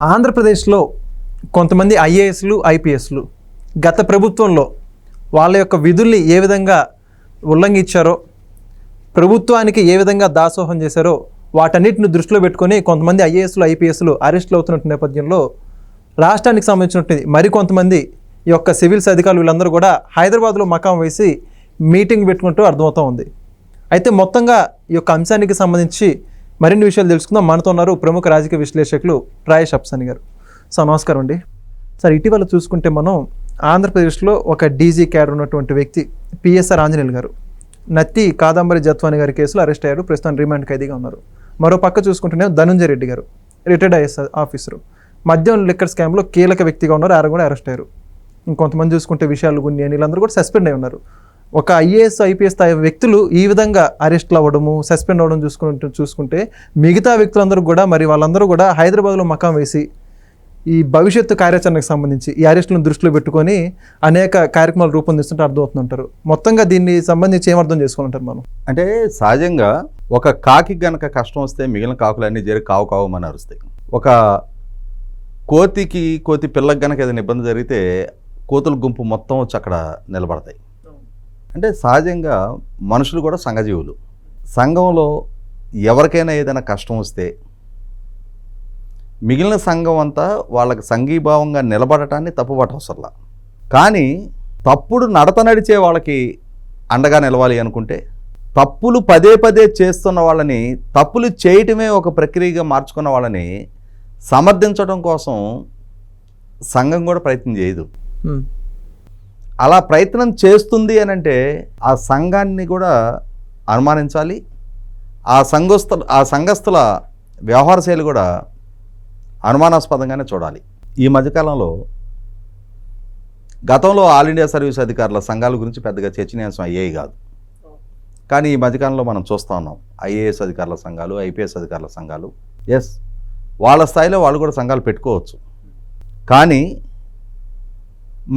ఆంధ్రప్రదేశ్లో కొంతమంది ఐఏఎస్లు ఐపీఎస్లు గత ప్రభుత్వంలో వాళ్ళ యొక్క విధుల్ని ఏ విధంగా ఉల్లంఘించారో, ప్రభుత్వానికి ఏ విధంగా దాసోహం చేశారో వాటన్నిటిని దృష్టిలో పెట్టుకొని కొంతమంది ఐఏఎస్లు ఐపీఎస్లు అరెస్టులు అవుతున్న నేపథ్యంలో రాష్ట్రానికి సంబంధించినటువంటి మరికొంతమంది ఈ యొక్క సివిల్స్ అధికారులు వీళ్ళందరూ కూడా హైదరాబాద్లో మకాం వేసి మీటింగ్ పెట్టుకుంటూ అర్థమవుతూ ఉంది. అయితే మొత్తంగా ఈ యొక్క అంశానికి సంబంధించి మరిన్ని విషయాలు తెలుసుకుందాం. మనతో ఉన్నారు ప్రముఖ రాజకీయ విశ్లేషకులు రాయేష్ అప్సాని గారు. సార్ నమస్కారం అండి. సార్, ఇటీవల చూసుకుంటే మనం ఆంధ్రప్రదేశ్లో ఒక డీజీ క్యాడర్ ఉన్నటువంటి వ్యక్తి పిఎస్ఆర్ ఆంజనేయులు గారు నత్తి కాదంబరి జత్వాని గారి కేసులో అరెస్ట్ అయ్యారు. ప్రస్తుతం రిమాండ్ ఖైదీగా ఉన్నారు. మరో పక్క చూసుకుంటేనే ధనుంజయ రెడ్డి గారు రిటైర్డ్ ఐఏఎస్ ఆఫీసరు మద్యం లిక్కర్ స్కామ్లో కీలక వ్యక్తిగా ఉన్నారు. ఆయన కూడా అరెస్ట్ అయ్యారు. ఇంకొంతమంది చూసుకుంటే విషయాలు గున్ని అని వీళ్ళందరూ కూడా సస్పెండ్ అయి ఉన్నారు. ఒక ఐఏఎస్ ఐపీఎస్ స్థాయి వ్యక్తులు ఈ విధంగా అరెస్ట్లు అవ్వడము, సస్పెండ్ అవ్వడం చూసుకుంటే మిగతా వ్యక్తులందరూ కూడా వాళ్ళందరూ కూడా హైదరాబాద్లో మకాం వేసి ఈ భవిష్యత్తు కార్యాచరణకు సంబంధించి ఈ అరెస్టులను దృష్టిలో పెట్టుకొని అనేక కార్యక్రమాలు రూపొందిస్తుంటే అర్థమవుతుంటారు. మొత్తంగా దీన్ని సంబంధించి ఏమర్థం చేసుకుంటారు మనం? అంటే సహజంగా ఒక కాకి గనక కష్టం వస్తే మిగిలిన కాకులన్నీ జరిగి కావుమని అరుస్తాయి. ఒక కోతి పిల్లకి గనక ఏదైనా ఇబ్బంది జరిగితే కోతుల గుంపు మొత్తం వచ్చి అక్కడ నిలబడతాయి. అంటే సహజంగా మనుషులు కూడా సంఘజీవులు. సంఘంలో ఎవరికైనా ఏదైనా కష్టం వస్తే మిగిలిన సంఘం అంతా వాళ్ళకి సంఘీభావంగా నిలబడటాన్ని తప్పుపట్టవసరలా. కానీ తప్పుడు నడత నడిచే వాళ్ళకి అండగా నిలవాలి అనుకుంటే, తప్పులు పదే పదే చేస్తున్న వాళ్ళని, తప్పులు చేయటమే ఒక ప్రక్రియగా మార్చుకున్న వాళ్ళని సమర్థించడం కోసం సంఘం కూడా ప్రయత్నం చేయదు. అలా ప్రయత్నం చేస్తుంది అని అంటే ఆ సంఘాన్ని కూడా అనుమానించాలి. ఆ సంఘస్థుల వ్యవహార శైలి కూడా అనుమానాస్పదంగానే చూడాలి. ఈ మధ్యకాలంలో గతంలో ఆల్ ఇండియా సర్వీస్ అధికారుల సంఘాల గురించి పెద్దగా చర్చనీయాంశం అయ్యేవి కాదు. కానీ ఈ మధ్యకాలంలో మనం చూస్తూ ఉన్నాం ఐఏఎస్ అధికారుల సంఘాలు, ఐపీఎస్ అధికారుల సంఘాలు. ఎస్, వాళ్ళ స్థాయిలో వాళ్ళు కూడా సంఘాలు పెట్టుకోవచ్చు. కానీ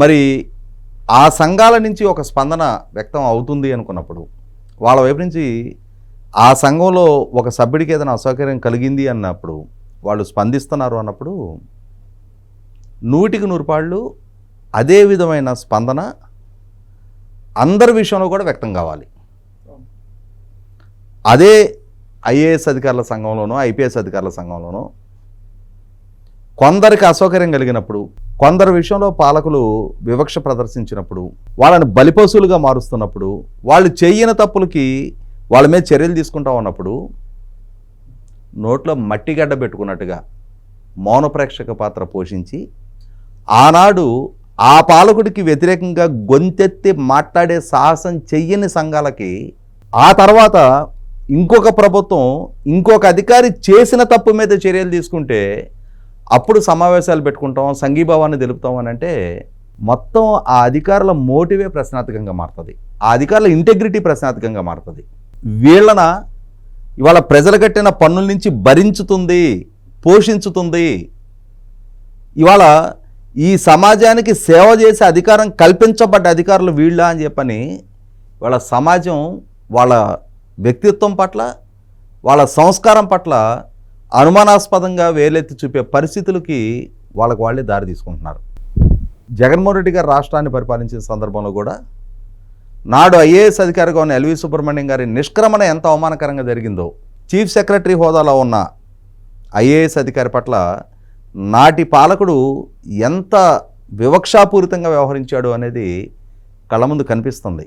మరి ఆ సంఘాల నుంచి ఒక స్పందన వ్యక్తం అవుతుంది అనుకున్నప్పుడు, వాళ్ళ వైపు నుంచి ఆ సంఘంలో ఒక సభ్యుడికి ఏదైనా అసౌకర్యం కలిగింది అన్నప్పుడు, వాళ్ళు స్పందిస్తున్నారు అన్నప్పుడు 100కి 100 పాళ్ళు అదే విధమైన స్పందన అందరి విషయంలో కూడా వ్యక్తం కావాలి. అదే ఐఏఎస్ అధికారుల సంఘంలోనో ఐపీఎస్ అధికారుల సంఘంలోనో కొందరికి అసౌకర్యం కలిగినప్పుడు, కొందరి విషయంలో పాలకులు వివక్ష ప్రదర్శించినప్పుడు, వాళ్ళని బలిపశువులుగా మారుస్తున్నప్పుడు, వాళ్ళు చేయని తప్పులకి వాళ్ళ మీద చర్యలు తీసుకుంటా ఉన్నప్పుడు నోట్లో మట్టిగడ్డ పెట్టుకున్నట్టుగా మౌన ప్రేక్షక పాత్ర పోషించి ఆనాడు ఆ పాలకుడికి వ్యతిరేకంగా గొంతెత్తి మాట్లాడే సాహసం చెయ్యని సంఘాలకి ఆ తర్వాత ఇంకొక ప్రభుత్వం, ఇంకొక అధికారి చేసిన తప్పు మీద చర్యలు తీసుకుంటే అప్పుడు సమావేశాలు పెట్టుకుంటాం, సంఘీభావాన్ని తెలుపుతాం అని అంటే మొత్తం ఆ అధికారుల మోటివే ప్రశ్నార్థకంగా మారుతుంది. ఆ అధికారుల ఇంటెగ్రిటీ ప్రశ్నార్థకంగా మారుతుంది. వీళ్ళన ఇవాళ ప్రజలు కట్టిన పన్నుల నుంచి భరించుతుంది, పోషించుతుంది. ఇవాళ ఈ సమాజానికి సేవ చేసే అధికారం కల్పించబడ్డ అధికారులు వీళ్ళ అని చెప్పని వాళ్ళ సమాజం వాళ్ళ వ్యక్తిత్వం పట్ల, వాళ్ళ సంస్కారం పట్ల అనుమానాస్పదంగా వేలెత్తి చూపే పరిస్థితులకి వాళ్ళకు వాళ్ళే దారి తీసుకుంటున్నారు. జగన్మోహన్ రెడ్డి గారు రాష్ట్రాన్ని పరిపాలించిన సందర్భంలో కూడా నాడు ఐఏఎస్ అధికారిగా ఉన్న ఎల్వి సుబ్రహ్మణ్యం గారి నిష్క్రమణ ఎంత అవమానకరంగా జరిగిందో, చీఫ్ సెక్రటరీ హోదాలో ఉన్న ఐఏఎస్ అధికారి పట్ల నాటి పాలకుడు ఎంత వివక్షాపూరితంగా వ్యవహరించాడు అనేది కళ్ళ ముందు కనిపిస్తుంది.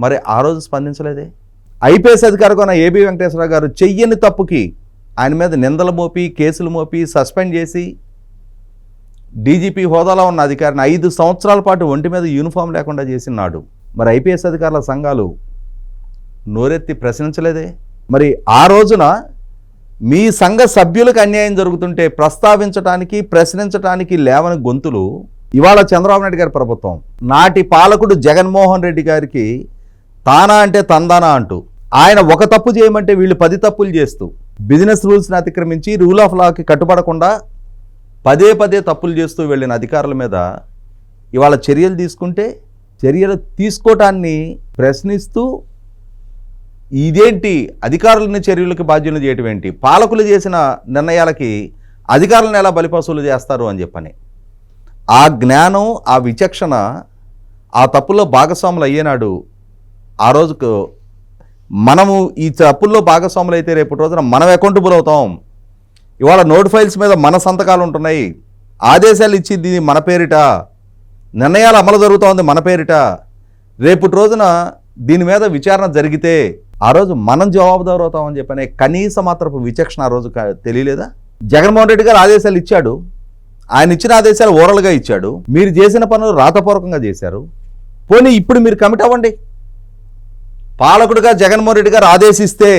మరి ఆ రోజు స్పందించలేదే. ఐపీఎస్ అధికారిగా ఉన్న ఏబి వెంకటేశ్వరరావు గారు చెయ్యని తప్పుకి ఆయన మీద నిందలు మోపి, కేసులు మోపి, సస్పెండ్ చేసి డీజీపీ హోదాలో ఉన్న అధికారిని 5 సంవత్సరాల పాటు ఒంటి మీద యూనిఫామ్ లేకుండా చేసినాడు. మరి ఐపీఎస్ అధికారుల సంఘాలు నోరెత్తి ప్రశ్నించలేదే. మరి ఆ రోజున మీ సంఘ సభ్యులకు అన్యాయం జరుగుతుంటే ప్రస్తావించడానికి, ప్రశ్నించడానికి లేవని గొంతులు ఇవాళ చంద్రబాబు నాయుడు గారి ప్రభుత్వం, నాటి పాలకుడు జగన్మోహన్ రెడ్డి గారికి తానా అంటే తందానా అంటూ, ఆయన ఒక తప్పు చేయమంటే వీళ్ళు 10 తప్పులు చేస్తూ, బిజినెస్ రూల్స్ని అతిక్రమించి రూల్ ఆఫ్ లాకి కట్టుబడకుండా పదే పదే తప్పులు చేస్తూ వెళ్ళిన అధికారుల మీద ఇవాళ చర్యలు తీసుకుంటే, చర్యలు తీసుకోవటాన్ని ప్రశ్నిస్తూ ఇదేంటి అధికారులని చర్యలకు బాధ్యులు చేయటం ఏంటి, పాలకులు చేసిన నిర్ణయాలకి అధికారులను ఎలా బలిపశువులు చేస్తారు అని చెప్పని. ఆ జ్ఞానం, ఆ విచక్షణ ఆ తప్పుల్లో భాగస్వాములు అయ్యేనాడు ఆ రోజుకు మనము ఈ తప్పుల్లో భాగస్వాములు అయితే రేపటి రోజున మనం అకౌంటబుల్ అవుతాం. ఇవాళ నోట్ ఫైల్స్ మీద మన సంతకాలు ఉంటున్నాయి, ఆదేశాలు ఇచ్చింది మన పేరిట, నిర్ణయాలు అమలు జరుగుతోంది మన పేరిట. రేపటి రోజున దీని మీద విచారణ జరిగితే ఆ రోజు మనం జవాబుదారు అవుతామని చెప్పనే కనీస మాత్రపు విచక్షణ ఆ రోజు తెలియలేదా? జగన్మోహన్ రెడ్డి గారు ఆదేశాలు ఇచ్చాడు, ఆయన ఇచ్చిన ఆదేశాలు ఓరల్గా ఇచ్చాడు, మీరు చేసిన పనులు రాతపూర్వకంగా చేశారు. పోనీ ఇప్పుడు మీరు కమిట్ అవ్వండి. పాలకుడిగా జగన్మోహన్ రెడ్డి గారు ఆదేశిస్తే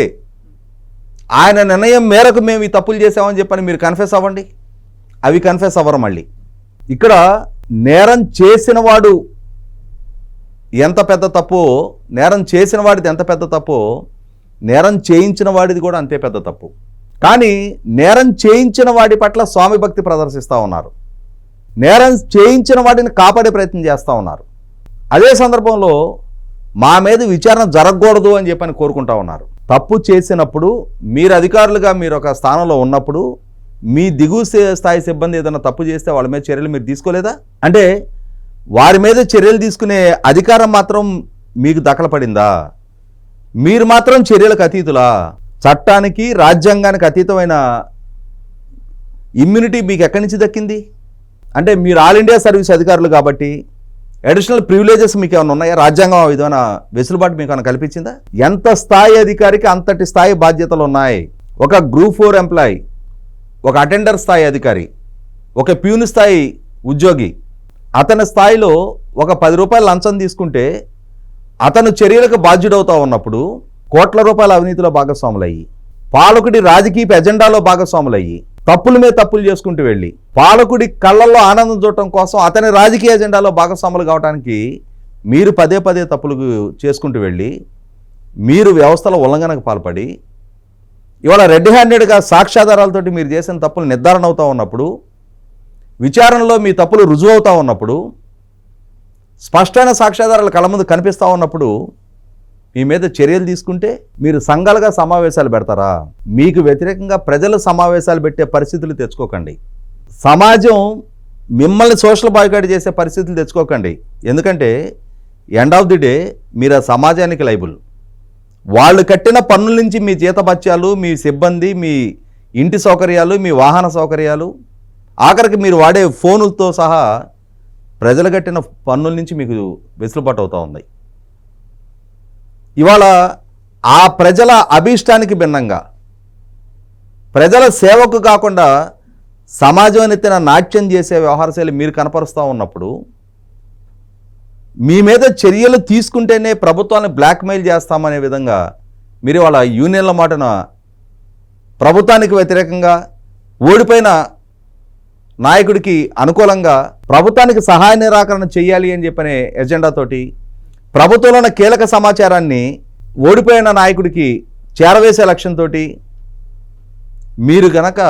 ఆయన నిర్ణయం మేరకు మేము ఈ తప్పులు చేసామని చెప్పని మీరు కన్ఫెస్ అవ్వండి. అవి కన్ఫెస్ అవ్వరు. మళ్ళీ ఇక్కడ నేరం చేసిన వాడు ఎంత పెద్ద తప్పో, నేరం చేసిన వాడిది ఎంత పెద్ద తప్పో, నేరం చేయించిన వాడిది కూడా అంతే పెద్ద తప్పు. కానీ నేరం చేయించిన వాడి పట్ల స్వామి భక్తి ప్రదర్శిస్తూ ఉన్నారు, నేరం చేయించిన వాడిని కాపాడే ప్రయత్నం చేస్తూ ఉన్నారు. అదే సందర్భంలో మా మీద విచారణ జరగకూడదు అని చెప్పని కోరుకుంటా ఉన్నారు. తప్పు చేసినప్పుడు మీరు అధికారులుగా మీరు ఒక స్థానంలో ఉన్నప్పుడు మీ దిగువ స్థాయి సిబ్బంది ఏదైనా తప్పు చేస్తే వాళ్ళ మీద చర్యలు మీరు తీసుకోలేదా? అంటే వారి మీద చర్యలు తీసుకునే అధికారం మాత్రం మీకు దఖలపడిందా? మీరు మాత్రం చర్యలకు అతీతులా? చట్టానికి రాజ్యాంగానికి అతీతమైన ఇమ్యూనిటీ మీకు ఎక్కడి నుంచి దక్కింది? అంటే మీరు ఆల్ ఇండియా సర్వీస్ అధికారులు కాబట్టి అడిషనల్ ప్రివిలేజెస్ మీకు ఏమైనా ఉన్నాయా? రాజ్యాంగం విధమైన వెసులుబాటు మీకు ఏమైనా కల్పించిందా? ఎంత స్థాయి అధికారికి అంతటి స్థాయి బాధ్యతలు ఉన్నాయి. ఒక గ్రూప్ 4 ఎంప్లాయీ, ఒక అటెండర్ స్థాయి అధికారి, ఒక ప్యూన్ స్థాయి ఉద్యోగి, అతని స్థాయిలో ఒక 10 రూపాయలు లంచం తీసుకుంటే అతను చర్యలకు బాధ్యుడవుతా ఉన్నప్పుడు కోట్ల రూపాయల అవినీతిలో భాగస్వాములయ్యి, పాలకుడి రాజకీయ ఎజెండాలో భాగస్వాములయ్యి, తప్పుల మీద తప్పులు చేసుకుంటూ వెళ్ళి పాలకుడి కళ్ళల్లో ఆనందం చూడటం కోసం అతని రాజకీయ ఎజెండాలో భాగస్వాములు కావడానికి మీరు పదే పదే తప్పులు చేసుకుంటూ వెళ్ళి మీరు వ్యవస్థల ఉల్లంఘనకు పాల్పడి ఇవాళ రెడ్ హ్యాండెడ్గా సాక్ష్యాధారాలతోటి మీరు చేసిన తప్పులు నిర్ధారణ అవుతూ ఉన్నప్పుడు, విచారణలో మీ తప్పులు రుజువు అవుతూ ఉన్నప్పుడు, స్పష్టమైన సాక్ష్యాధారాలు కళ్ళ ముందు కనిపిస్తూ ఉన్నప్పుడు మీ మీద చర్యలు తీసుకుంటే మీరు సంఘాలుగా సమావేశాలు పెడతారా? మీకు వ్యతిరేకంగా ప్రజలు సమావేశాలు పెట్టే పరిస్థితులు తెచ్చుకోకండి. సమాజం మిమ్మల్ని సోషల్ బాయ్కాట్ చేసే పరిస్థితులు తెచ్చుకోకండి. ఎందుకంటే ఎండ్ ఆఫ్ ది డే మీరు ఆ సమాజానికి లైబుల్. వాళ్ళు కట్టిన పన్నుల నుంచి మీ జీతభత్యాలు, మీ సిబ్బంది, మీ ఇంటి సౌకర్యాలు, మీ వాహన సౌకర్యాలు, ఆఖరికి మీరు వాడే ఫోనులతో సహా ప్రజలు కట్టిన పన్నుల నుంచి మీకు వెసులుబాటు అవుతూ ఉంది. ఇవాళ ఆ ప్రజల అభీష్టానికి భిన్నంగా ప్రజల సేవకు కాకుండా సమాజం ఎత్తిన నాట్యం చేసే వ్యవహారశైలి మీరు కనపరుస్తూ ఉన్నప్పుడు మీ మీద చర్యలు తీసుకుంటేనే ప్రభుత్వాన్ని బ్లాక్మెయిల్ చేస్తామనే విధంగా మీరు వాళ్ళ యూనియన్ల మాటన ప్రభుత్వానికి వ్యతిరేకంగా ఓడిపోయిన నాయకుడికి అనుకూలంగా ప్రభుత్వానికి సహాయ నిరాకరణ చేయాలి అని చెప్పనే ఎజెండాతోటి ప్రభుత్వంలో ఉన్న కీలక సమాచారాన్ని ఓడిపోయిన నాయకుడికి చేరవేసే లక్ష్యంతో మీరు గనక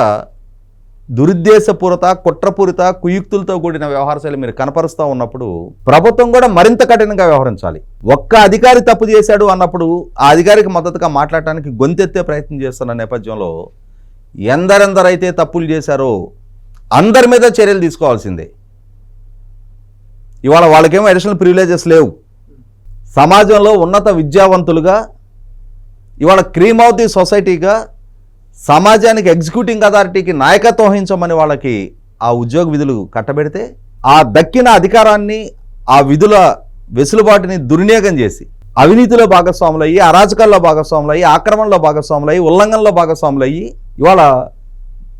దురుద్దేశపూరిత, కుట్రపూరిత, కుయుక్తులతో కూడిన వ్యవహారశైలి మీరు కనపరుస్తూ ఉన్నప్పుడు ప్రభుత్వం కూడా మరింత కఠినంగా వ్యవహరించాలి. ఒక్క అధికారి తప్పు చేశాడు అన్నప్పుడు ఆ అధికారికి మద్దతుగా మాట్లాడటానికి గొంతెత్తే ప్రయత్నం చేస్తున్న నేపథ్యంలో ఎందరెందరైతే తప్పులు చేశారో అందరి మీద చర్యలు తీసుకోవాల్సిందే. ఇవాళ వాళ్ళకేమో అడిషనల్ ప్రివిలేజెస్ లేవు. సమాజంలో ఉన్నత విద్యావంతులుగా ఇవాళ క్రీమ్ ఆఫ్ ది సొసైటీగా సమాజానికి ఎగ్జిక్యూటింగ్ అథారిటీకి నాయకత్వం వహించమని వాళ్ళకి ఆ ఉద్యోగ విధులు కట్టబెడితే ఆ దక్కిన అధికారాన్ని, ఆ విధుల వెసులుబాటుని దుర్వినియోగం చేసి అవినీతిలో భాగస్వాములయ్యి, అరాచకాల్లో భాగస్వాములయ్యి, ఆక్రమణలో భాగస్వాములయ్యి, ఉల్లంఘనలో భాగస్వాములయ్యి ఇవాళ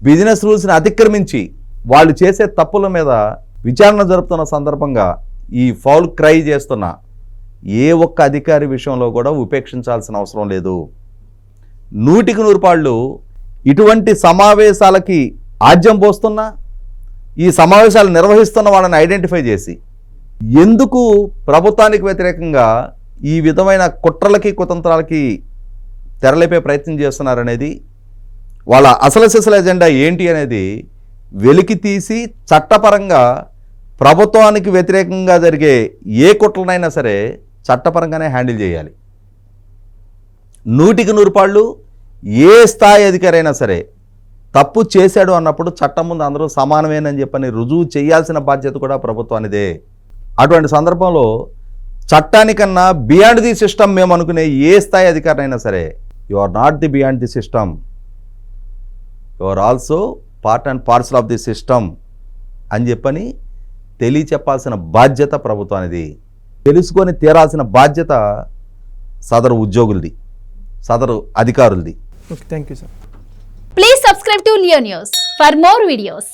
బిజినెస్ రూల్స్ని అతిక్రమించి వాళ్ళు చేసే తప్పుల మీద విచారణ జరుపుతున్న సందర్భంగా ఈ ఫౌల్ క్రై చేస్తున్న ఏ ఒక్క అధికారి విషయంలో కూడా ఉపేక్షించాల్సిన అవసరం లేదు. 100% ఇటువంటి సమావేశాలకి ఆజ్యం పోస్తున్నా, ఈ సమావేశాలు నిర్వహిస్తున్న వాళ్ళని ఐడెంటిఫై చేసి ఎందుకు ప్రభుత్వానికి వ్యతిరేకంగా ఈ విధమైన కుట్రలకి కుతంత్రాలకి తెరలేపే ప్రయత్నం చేస్తున్నారనేది, వాళ్ళ అసలు ఎజెండా ఏంటి అనేది వెలికి తీసి చట్టపరంగా ప్రభుత్వానికి వ్యతిరేకంగా జరిగే ఏ కుట్రనైనా సరే చట్టపరంగానే హ్యాండిల్ చేయాలి. 100% ఏ స్థాయి అధికారైనా సరే తప్పు చేశాడు అన్నప్పుడు చట్టం ముందు అందరూ సమానమేనని చెప్పని రుజువు చేయాల్సిన బాధ్యత కూడా ప్రభుత్వానిదే. అటువంటి సందర్భంలో చట్టానికన్నా బియాండ్ ది సిస్టమ్ మేము అనుకునే ఏ స్థాయి అధికారైనా సరే, you are not the beyond the system, you are also part and parcel of the system అని చెప్పని తెలియచెప్పాల్సిన బాధ్యత ప్రభుత్వానిది. తెలుసుకొని తీరాల్సిన బాధ్యత సదరు ఉద్యోగులది, సదరు అధికారులది. Okay, thank you sir. Please subscribe to Leo News for more videos.